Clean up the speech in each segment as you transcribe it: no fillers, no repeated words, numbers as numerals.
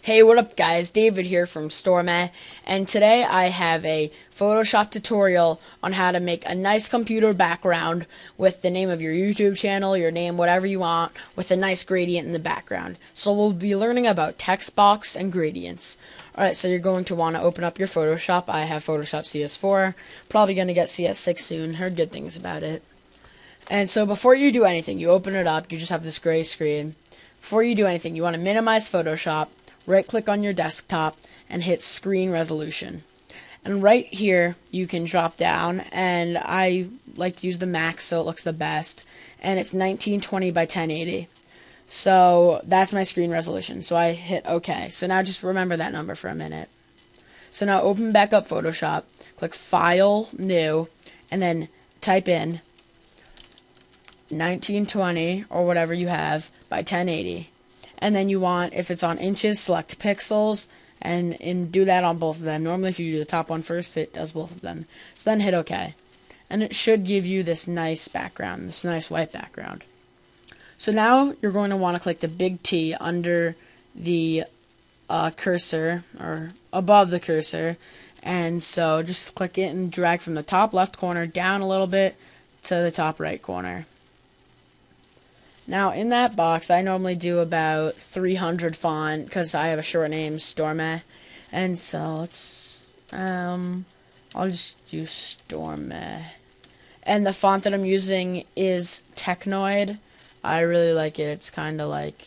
Hey, what up guys? David here from Storme, and today I have a Photoshop tutorial on how to make a nice computer background with the name of your YouTube channel, your name, whatever you want, with a nice gradient in the background. So we'll be learning about text box and gradients. Alright, so you're going to want to open up your Photoshop. I have Photoshop CS4, probably going to get CS6 soon, heard good things about it. And so before you do anything, you open it up, you just have this gray screen. Before you do anything, you want to minimize Photoshop. Right click on your desktop and hit screen resolution, and right here you can drop down, and I like to use the max so it looks the best, and it's 1920 by 1080. So that's my screen resolution, so I hit OK. So now just remember that number for a minute. So now open back up Photoshop, click File, New, and then type in 1920 or whatever you have by 1080. And then you want, if it's on inches, select pixels, and do that on both of them. Normally if you do the top one first, it does both of them. So then hit OK. And it should give you this nice background, this nice white background. So now you're going to want to click the big T under the cursor, or above the cursor. And so just click it and drag from the top left corner down a little bit to the top right corner. Now in that box, I normally do about 300 font because I have a short name, Storme, and so I'll just do Storme. And the font that I'm using is Technoid. I really like it. It's kind of like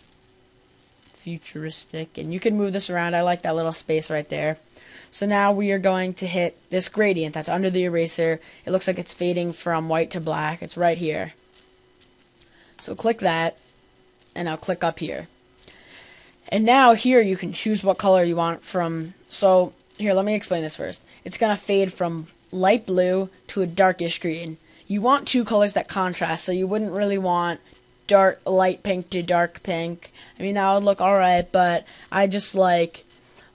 futuristic, and you can move this around. I like that little space right there. So now we are going to hit this gradient that's under the eraser. It looks like it's fading from white to black. It's right here. So click that, and I'll click up here. And now here you can choose what color you want from. So here, let me explain this first. It's going to fade from light blue to a darkish green. You want two colors that contrast, so you wouldn't really want light pink to dark pink. I mean, that would look alright, but I just like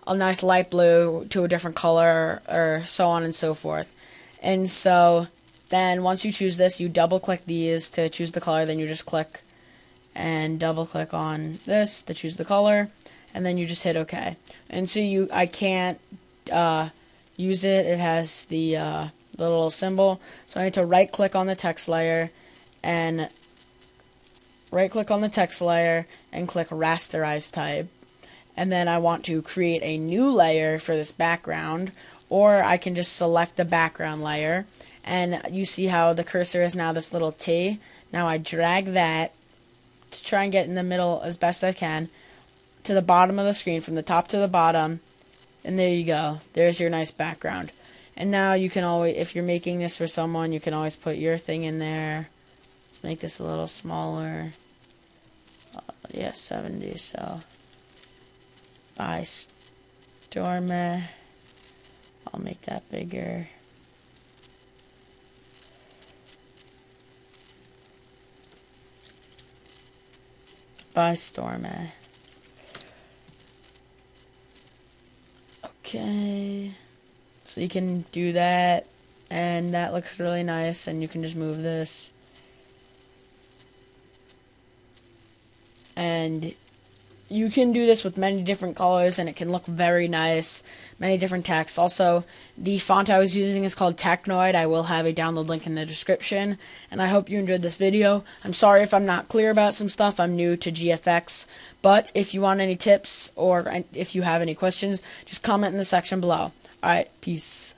a nice light blue to a different color, or so on and so forth. And so then once you choose this, you double click these to choose the color, then you just click and double click on this to choose the color, and then you just hit OK. And so I can't use it, it has the little symbol, so I need to right click on the text layer and click rasterize type, and then I want to create a new layer for this background, or I can just select the background layer. And you see how the cursor is now this little T. Now I drag that to try and get in the middle as best I can to the bottom of the screen, from the top to the bottom, and there you go. There's your nice background. And now you can always, if you're making this for someone, you can always put your thing in there. Let's make this a little smaller. Yeah, 70. So by Storme, I'll make that bigger. By Storme. Okay, so you can do that, and that looks really nice, and you can just move this, and you can do this with many different colors, and it can look very nice, many different texts. Also, the font I was using is called Technoid. I will have a download link in the description, and I hope you enjoyed this video. I'm sorry if I'm not clear about some stuff. I'm new to GFX, but if you want any tips or if you have any questions, just comment in the section below. Alright, peace.